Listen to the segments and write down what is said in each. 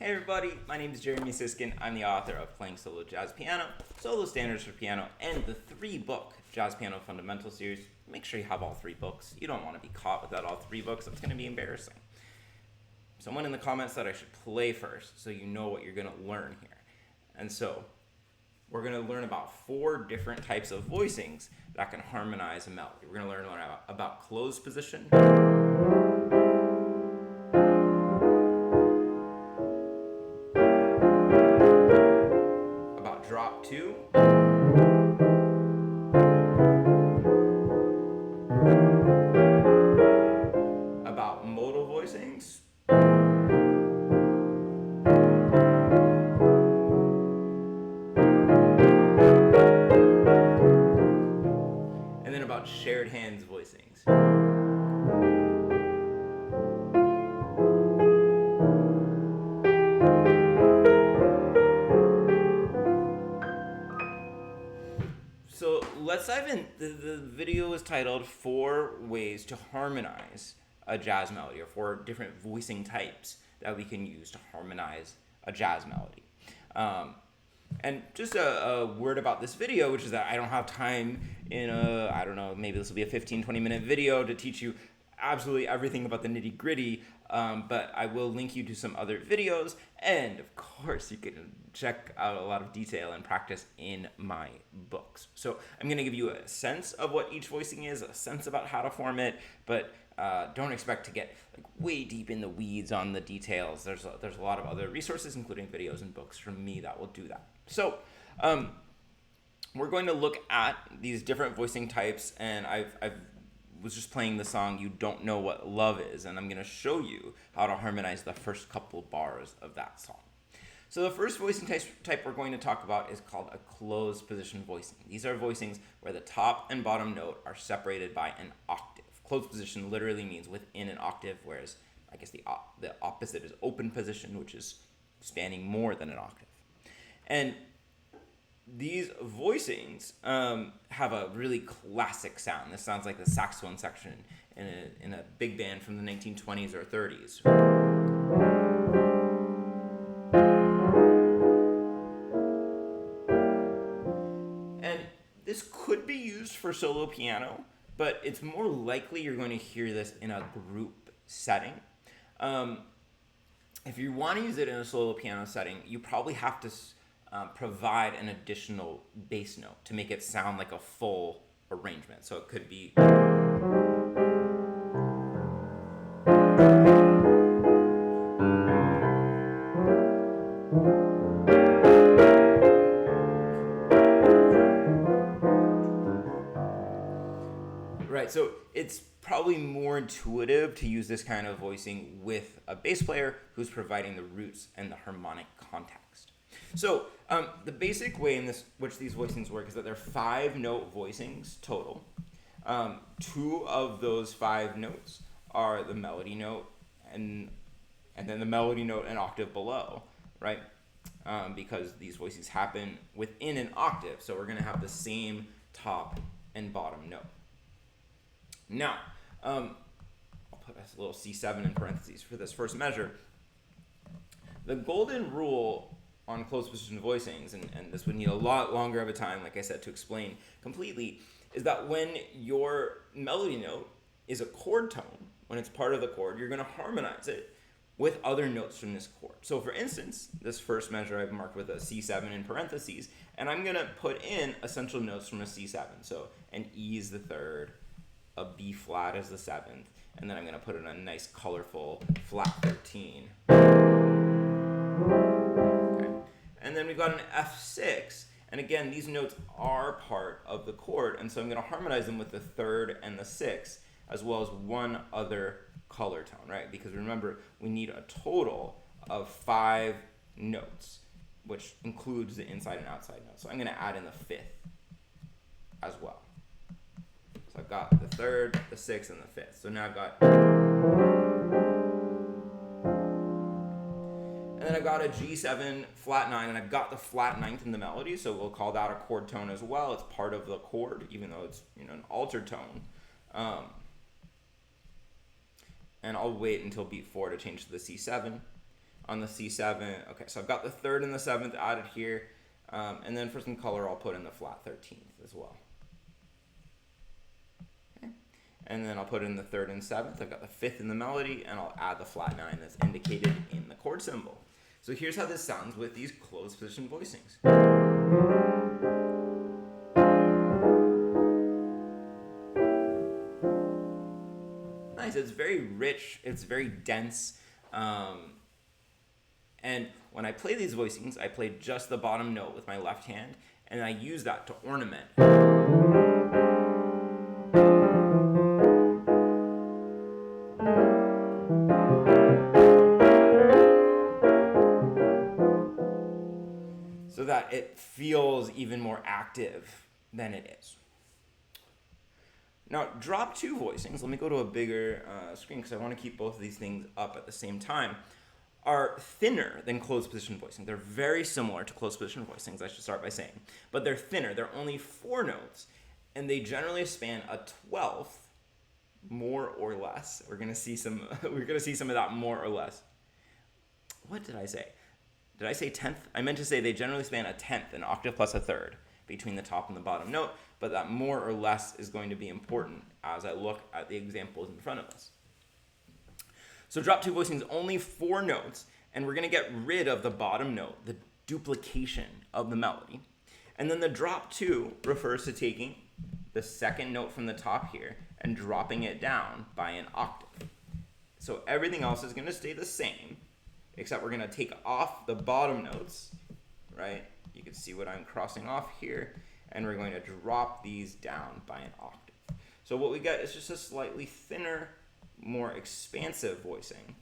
Hey everybody, my name is Jeremy Siskind. I'm the author of Playing Solo Jazz Piano, Solo Standards for Piano, and the 3-book Jazz Piano Fundamental series. Make sure you have all 3 books. You don't want to be caught without all 3 books. It's going to be embarrassing. Someone in the comments said I should play first so you know what you're going to learn here. And so we're going to learn about 4 different types of voicings that can harmonize a melody. We're going to learn about closed position, about drop 2, about modal voicings, and then about shared hands voicings. So let's dive in. The video is titled 4 Ways to Harmonize a Jazz Melody, or 4 different voicing types that we can use to harmonize a jazz melody. And just a word about this video, which is that I don't have time in maybe this will be a 15-20 minute video to teach you absolutely everything about the nitty gritty, but I will link you to some other videos, and of course you can check out a lot of detail and practice in my books. So I'm going to give you a sense of what each voicing is, a sense about how to form it, but don't expect to get way deep in the weeds on the details. There's a lot of other resources, including videos and books from me, that will do that. So we're going to look at these different voicing types, and I was just playing the song You Don't Know What Love Is, and I'm going to show you how to harmonize the first couple bars of that song. So the first voicing type we're going to talk about is called a closed position voicing. These are voicings where the top and bottom note are separated by an octave. Closed position literally means within an octave, whereas I guess the opposite is open position, which is spanning more than an octave. And these voicings have a really classic sound. This sounds like the saxophone section in a big band from the 1920s or 30s. And this could be used for solo piano, but it's more likely you're going to hear this in a group setting. If you want to use it in a solo piano setting, you probably have to provide an additional bass note to make it sound like a full arrangement. So it could be right. So it's probably more intuitive to use this kind of voicing with a bass player who's providing the roots and the harmonic context. So the basic way in which these voicings work is that they're 5-note voicings total. 2 of those 5 notes are the melody note and then the melody note an octave below, right? Because these voicings happen within an octave, so we're going to have the same top and bottom note. Now, I'll put a little C7 in parentheses for this first measure. The golden rule on closed position voicings, and this would need a lot longer of a time, like I said, to explain completely, is that when your melody note is a chord tone, when it's part of the chord, you're going to harmonize it with other notes from this chord. So for instance, this first measure I've marked with a C7 in parentheses, and I'm going to put in essential notes from a C7. So an E is the 3rd, a B flat is the 7th, and then I'm going to put in a nice colorful flat 13. And then we've got an F6, and again, these notes are part of the chord, and so I'm going to harmonize them with the 3rd and the 6th, as well as one other color tone, right? Because remember, we need a total of 5 notes, which includes the inside and outside notes. So I'm going to add in the 5th as well. So I've got the 3rd, the 6th, and the 5th. So now I've got... And then I've got a G7 flat 9, and I've got the flat 9th in the melody, so we'll call that a chord tone as well. It's part of the chord, even though it's an altered tone. And I'll wait until beat 4 to change to the C7. on the C7. Okay, so I've got the 3rd and the 7th added here. And then for some color, I'll put in the flat 13th as well. Okay. And then I'll put in the 3rd and 7th. I've got the 5th in the melody, and I'll add the flat 9 that's indicated in the chord symbol. So here's how this sounds with these closed position voicings. Nice, it's very rich, it's very dense. And when I play these voicings, I play just the bottom note with my left hand, and I use that to ornament. So that it feels even more active than it is. Now, drop 2 voicings, let me go to a bigger screen because I want to keep both of these things up at the same time, are thinner than closed position voicing. They're very similar to closed position voicings, I should start by saying, but they're thinner. They're only 4 notes, and they generally span a 12th, more or less. We're gonna see some of that more or less. What did I say? Did I say 10th? I meant to say they generally span a 10th, an octave plus a 3rd, between the top and the bottom note, but that more or less is going to be important as I look at the examples in front of us. So drop 2 voicings, only 4 notes, and we're going to get rid of the bottom note, the duplication of the melody. And then the drop 2 refers to taking the 2nd note from the top here and dropping it down by an octave. So everything else is going to stay the same, except we're going to take off the bottom notes, right? You can see what I'm crossing off here, and we're going to drop these down by an octave. So what we get is just a slightly thinner, more expansive voicing.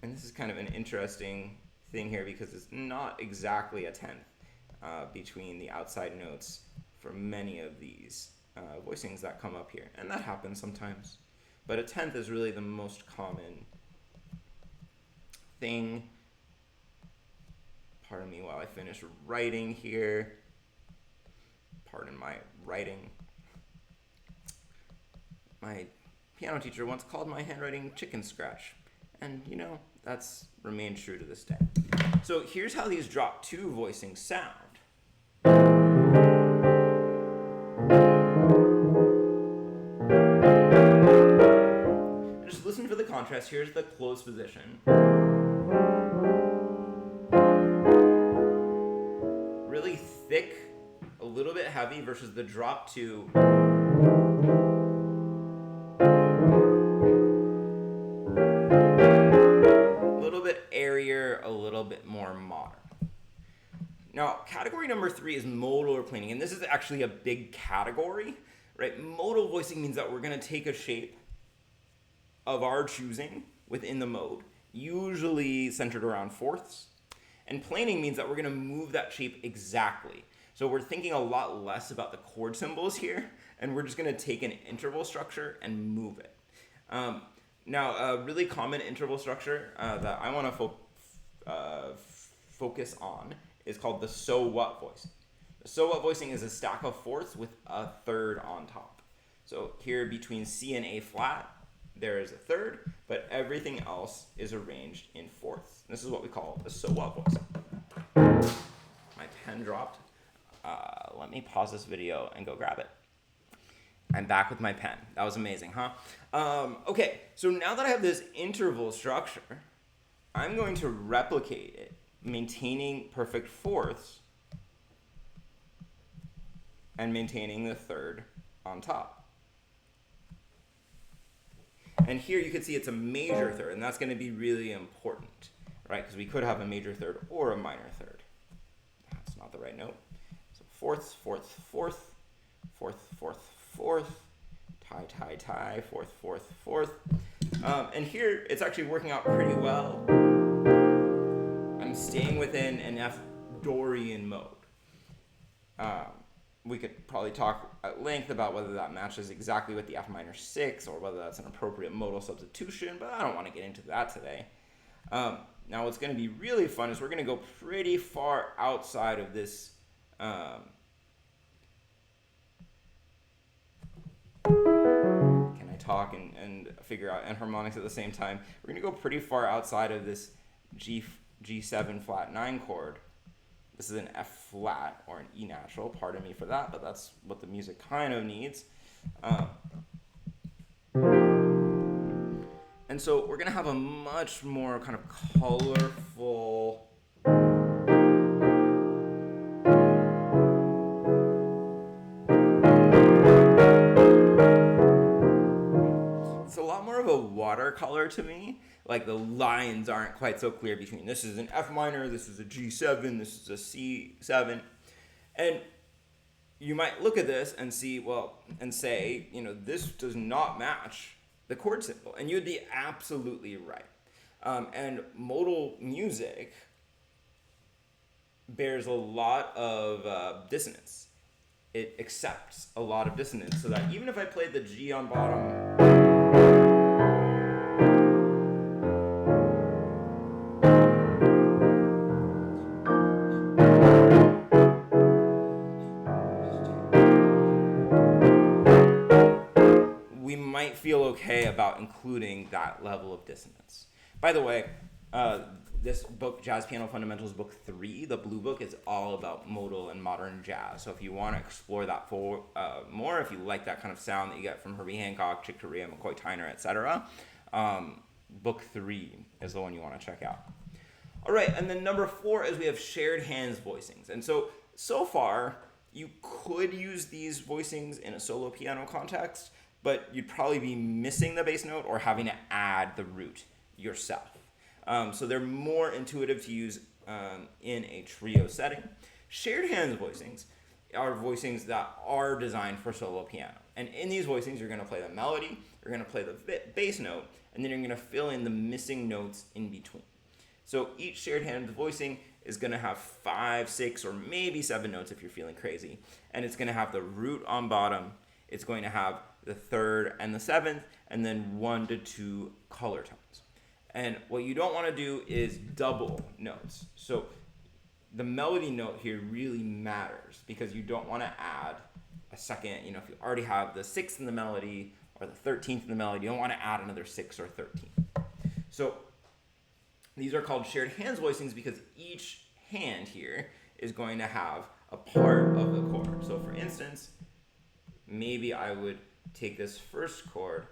And this is kind of an interesting thing here because it's not exactly a 10th between the outside notes for many of these voicings that come up here. And that happens sometimes. But a 10th is really the most common thing. Pardon me while I finish writing here. Pardon my writing. My piano teacher once called my handwriting chicken scratch. And, you know, that's remained true to this day. So here's how these drop 2 voicings sound. Just listen for the contrast. Here's the closed position. Really thick, a little bit heavy versus the drop 2. A little bit airier, a little bit more modern. Now, category number 3 is modal or planing, and this is actually a big category, right? Modal voicing means that we're going to take a shape of our choosing within the mode, usually centered around fourths, and planing means that we're going to move that shape exactly. So we're thinking a lot less about the chord symbols here, and we're just going to take an interval structure and move it. Now, a really common interval structure that I want to focus on is called the so what voicing. The so what voicing is a stack of fourths with a 3rd on top. So here between C and A flat, there is a 3rd, but everything else is arranged in fourths. This is what we call the so what voicing. My pen dropped. Let me pause this video and go grab it. I'm back with my pen. That was amazing, huh? Okay, so now that I have this interval structure, I'm going to replicate it, maintaining perfect fourths and maintaining the 3rd on top. And here you can see it's a major 3rd, and that's going to be really important, right? Because we could have a major 3rd or a minor 3rd. That's not the right note. So fourths, fourth, fourth, fourth, fourth, fourth, tie, tie, tie, fourth, fourth, fourth. And here it's actually working out pretty well. I'm staying within an F Dorian mode. We could probably talk at length about whether that matches exactly with the F minor 6 or whether that's an appropriate modal substitution, but I don't want to get into that today. Now what's going to be really fun is we're going to go pretty far outside of this Can I talk and figure out and harmonics at the same time, we're going to go pretty far outside of this G7 flat 9 chord. This is an F flat or an E natural. Pardon me for that, but that's what the music kind of needs. And so we're going to have a much more kind of colorful, it's a lot more of a watercolor to me. Like the lines aren't quite so clear between this is an F minor, this is a G7, this is a C7. And you might look at this and see, well, and say, you know, this does not match the chord symbol. And you'd be absolutely right. And modal music bears a lot of dissonance. It accepts a lot of dissonance, so that even if I played the G on bottom, we might feel okay about including that level of dissonance. By the way, this book, Jazz Piano Fundamentals, book 3, the blue book, is all about modal and modern jazz. So if you want to explore that more, if you like that kind of sound that you get from Herbie Hancock, Chick Corea, McCoy Tyner, etc., book 3 is the one you want to check out. All right, and then number 4 is we have shared hands voicings. And so far, you could use these voicings in a solo piano context, but you'd probably be missing the bass note or having to add the root yourself. So they're more intuitive to use in a trio setting. Shared hands voicings are voicings that are designed for solo piano. And in these voicings, you're going to play the melody, you're going to play the bass note, and then you're going to fill in the missing notes in between. So each shared hands voicing is going to have 5, 6, or maybe 7 notes if you're feeling crazy. And it's going to have the root on bottom. It's going to have the 3rd and the 7th, and then 1 to 2 color tones. And what you don't want to do is double notes. So the melody note here really matters because you don't want to add a second, if you already have the 6th in the melody or the 13th in the melody, you don't want to add another 6 or 13. So these are called shared hands voicings because each hand here is going to have a part of the chord. So for instance, maybe I would take this first chord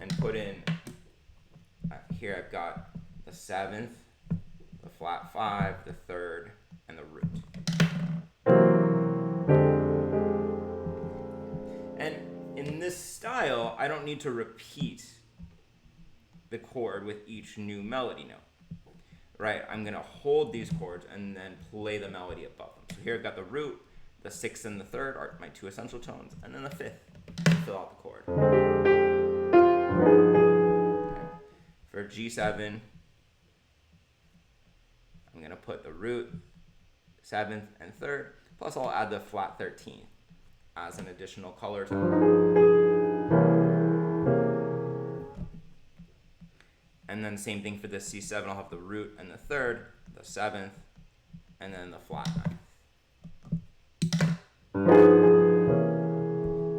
and put in, here I've got the 7th, the flat 5, the 3rd, and the root. And in this style, I don't need to repeat the chord with each new melody note, right? I'm going to hold these chords and then play the melody above them. So here I've got the root, the 6th and the 3rd are my 2 essential tones, and then the 5th to fill out the chord. Okay. For G7, I'm going to put the root, 7th, and 3rd, plus I'll add the flat 13th as an additional color tone. And then same thing for the C7, I'll have the root and the 3rd, the 7th, and then the flat 9th.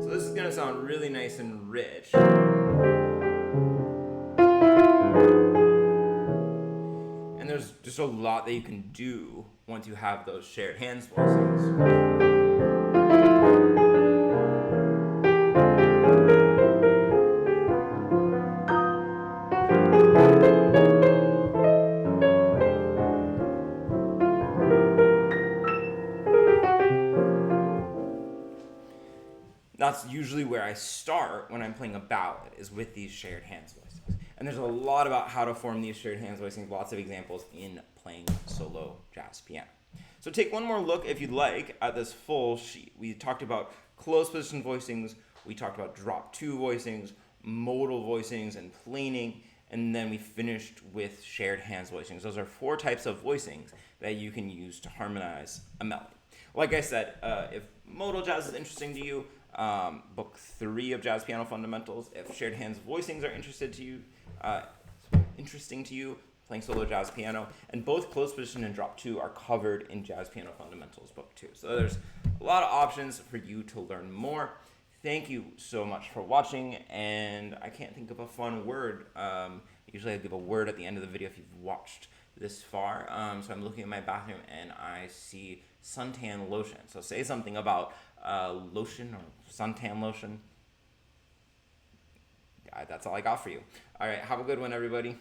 So this is going to sound really nice and rich. And there's just a lot that you can do once you have those shared hands voicings. That's usually where I start when I'm playing a ballad, is with these shared hands voicings. And there's a lot about how to form these shared hands voicings, lots of examples in playing solo jazz piano. So take one more look, if you'd like, at this full sheet. We talked about closed position voicings, we talked about drop 2 voicings, modal voicings, and planing, and then we finished with shared hands voicings. Those are 4 types of voicings that you can use to harmonize a melody. Like I said, if modal jazz is interesting to you, book 3 of Jazz Piano Fundamentals. If shared hands voicings are interesting to you, playing solo jazz piano, and both closed position and drop 2 are covered in Jazz Piano Fundamentals book 2. So there's a lot of options for you to learn more. thank you so much for watching, and I can't think of a fun word. Usually I give a word at the end of the video if you've watched this far. So I'm looking at my bathroom and I see suntan lotion. So say something about lotion or suntan lotion. That's all I got for you. All right, have a good one, everybody.